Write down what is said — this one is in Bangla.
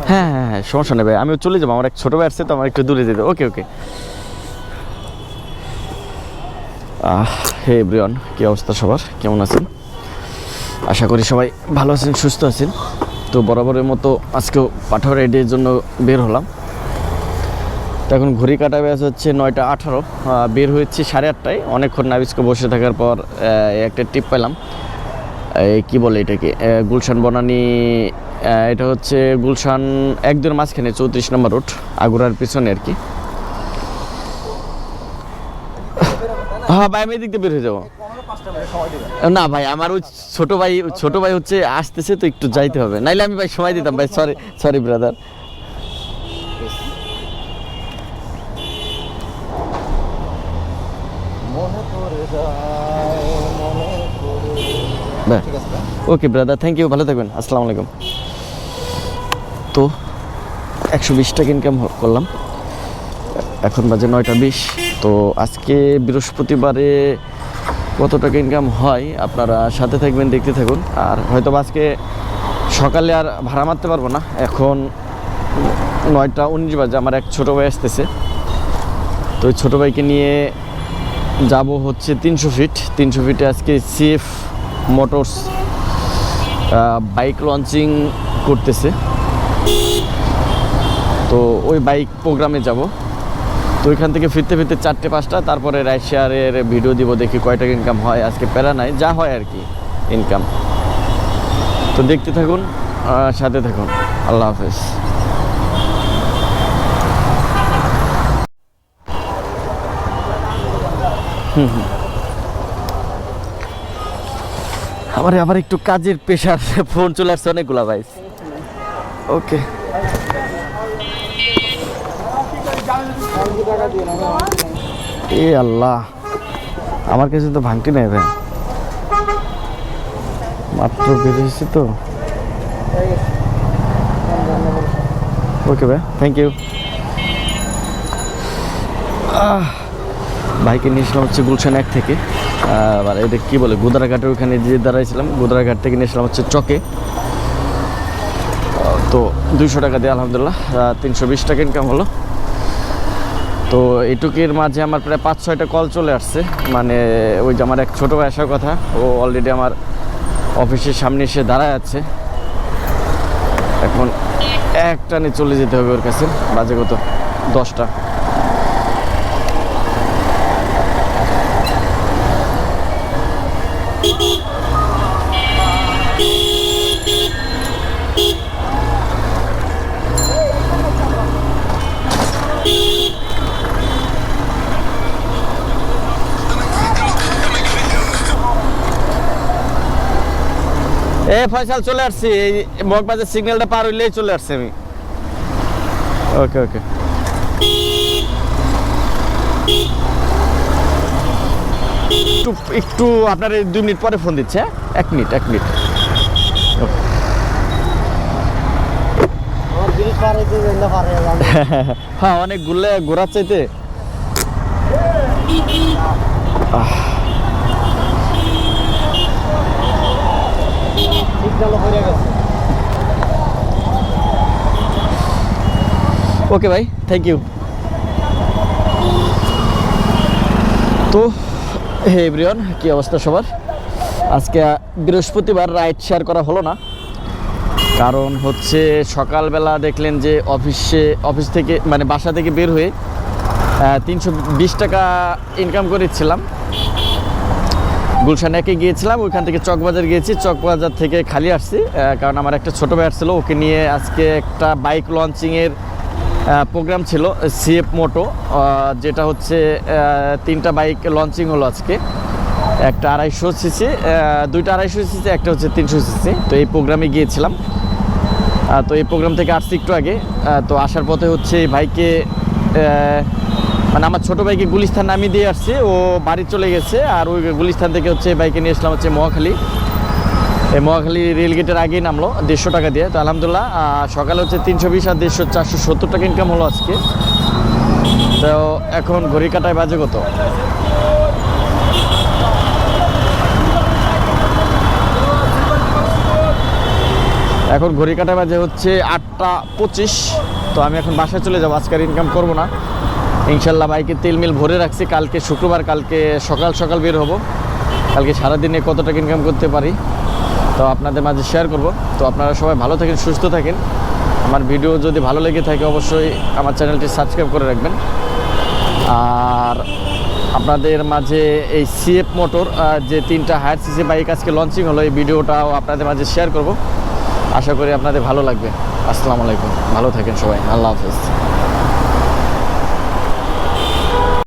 হ্যাঁ হ্যাঁ হ্যাঁ, সমস্যা নেই ভাই, আমিও চলে যাবো, আমার এক ছোটো ভাই আসছে তো, আমার একটু দূরে যেতে। ওকে ওকে। হে এভরিওয়ান, কী অবস্থা সবার, কেমন আছেন? আশা করি সবাই ভালো আছেন, সুস্থ আছেন। তো বরাবরের মতো আজকেও পাঠাও রাইডের জন্য বের হলাম। তো এখন ঘড়ি কাটা ব্যাস হচ্ছে 9টা 18। বের হয়েছি 8:30টায়। অনেকক্ষণ নাবিস্কো বসে থাকার পর একটা টিপ পেলাম। এই কী বলে এটাকে, গুলশান বনানী, এটা হচ্ছে গুলশান 1-2 মাঝখানে 34 নম্বর রুট, আগুরার পিছনে আর কি। হ্যাঁ ভাই, আমি এদিক দিয়ে বের হয়ে যাবো। না ভাই, আমার ওই ছোট ভাই হচ্ছে আসতেছে, তো একটু যাইতে হবে, নাইলে আমি ভাই সময় দিতাম ভাই। Sorry sorry brother. Okay brother, thank you, ভালো থাকবেন, আসসালামু আলাইকুম। তো 120 টাকা ইনকাম করলাম, এখন বাজে 9টা 20। তো আজকে বৃহস্পতিবারে কত টাকা ইনকাম হয় আপনারা সাথে থাকবেন, দেখতে থাকুন। আর হয়তো আজকে সকালে আর ভাড়া মারতে পারবো না, এখন 9টা 19 বাজে, আমার এক ছোটো ভাই আসতেছে। তো ওই ছোটো ভাইকে নিয়ে যাব হচ্ছে 300 ফিট। 300 ফিটে আজকে সিএফ মোটরস বাইক লঞ্চিং করতেছে, তো ওই বাইক প্রোগ্রামে যাব। তো ওইখান থেকে ফিরতে ফিরতে 4টে 5টা, তারপরে রাইড শেয়ারের ভিডিও দিব, দেখি কয় টাকা ইনকাম হয়। আজকে প্যারা নাই, যা হয় আর কি ইনকাম। তো দেখতে থাকুন, সাথে থাকুন। আল্লাহ হাফেজ। আমার আবার একটু কাজের প্রেশার, ফোন চলে আসছে অনেকগুলা ভাই। ওকে। এ আল্লাহ, আমার কাছে তো ভাঙটি নেই ভাই, মাত্র বেরিয়েছি তো। ওকে ভাই, থ্যাংক ইউ। বাইকে নিয়েছিলাম হচ্ছে গুলশান 1 থেকে, আর এটা কী বলে, গোদারাঘাটের ওখানে যে দাঁড়াইছিলাম, গোদারাঘাট থেকে নিয়েছিলাম হচ্ছে চকে। তো 200 টাকা দিয়ে আলহামদুলিল্লাহ 320 টাকা ইনকাম হলো। তো এইটুকের মাঝে আমার প্রায় 5-6টা কল চলে আসছে, মানে ওই যে আমার এক ছোটো ভাই আসার কথা, ও অলরেডি আমার অফিসের সামনে এসে দাঁড়ায় আছে। এখন একটানে চলে যেতে হবে ওর কাছে, বাজে কত 10টা। ফয়সাল চলে আসছি, এই মগবাজার সিগন্যালটা পার হইলেই চলে আসছি আমি। ওকে ওকে। একটু আপনার 2 মিনিট পরে ফোন দিচ্ছে। 1 মিনিট 1 মিনিট। হ্যাঁ, অনেক ঘোরার চাইতে ওকে ভাই, থ্যাংক ইউ। তো হে এভরিওয়ান, কী অবস্থা সবার? আজকে বৃহস্পতিবার, রাইড শেয়ার করা হলো না, কারণ হচ্ছে সকালবেলা দেখলেন যে অফিস থেকে মানে বাসা থেকে বের হয়ে 320 টাকা ইনকাম করেছিলাম। গুলশান 1-এ গিয়েছিলাম, ওইখান থেকে চকবাজার গিয়েছি, চকবাজার থেকে খালি আসছি, কারণ আমার একটা ছোটো ভাই আসছিলো, ওকে নিয়ে আজকে একটা বাইক লঞ্চিংয়ের প্রোগ্রাম ছিল, সিএফ মোটো, যেটা হচ্ছে 3টা বাইক লঞ্চিং হলো আজকে। একটা 250 সিসি, 2টা 250 সিসি, একটা হচ্ছে 300 সিসি। তো এই প্রোগ্রামে গিয়েছিলাম। তো এই প্রোগ্রাম থেকে আসছি একটু আগে। তো আসার পথে হচ্ছে এই ভাইকে, মানে আমার ছোটো ভাইকে গুলিস্তান নামিয়ে দিয়ে আসছি, ও বাড়ি চলে গেছে। আর ওই গুলিস্তান থেকে হচ্ছে বাইকে নিয়ে আসলাম হচ্ছে মহাখালী। এই মহাখালী রেলগেটের আগেই নামলো 150 টাকা দিয়ে। তো আলহামদুলিল্লাহ সকালে হচ্ছে 320 আর 150 470 টাকা ইনকাম হলো আজকে। তো এখন ঘড়ি কাটায় বাজে কত, এখন ঘড়ি কাটা বাজে হচ্ছে 8:25। তো আমি এখন বাসায় চলে যাবো, আজকের ইনকাম করব না ইনশাল্লাহ। বাইকে তেল মিল ভরে রাখছি, কালকে শুক্রবার, কালকে সকাল সকাল বের হব। কালকে সারাদিনে কত টাকা ইনকাম করতে পারি তো আপনাদের মাঝে শেয়ার করব। তো আপনারা সবাই ভালো থাকেন, সুস্থ থাকেন। আমার ভিডিও যদি ভালো লেগে থাকে অবশ্যই আমার চ্যানেলটি সাবস্ক্রাইব করে রাখবেন। আর আপনাদের মাঝে এই সিএফ মোটর যে 3টা হায়ার সিসি বাইক আজকে লঞ্চিং হলো, এই ভিডিওটাও আপনাদের মাঝে শেয়ার করব। আশা করি আপনাদের ভালো লাগবে। আসসালামু আলাইকুম, ভালো থাকেন সবাই, আল্লাহ হাফেজ।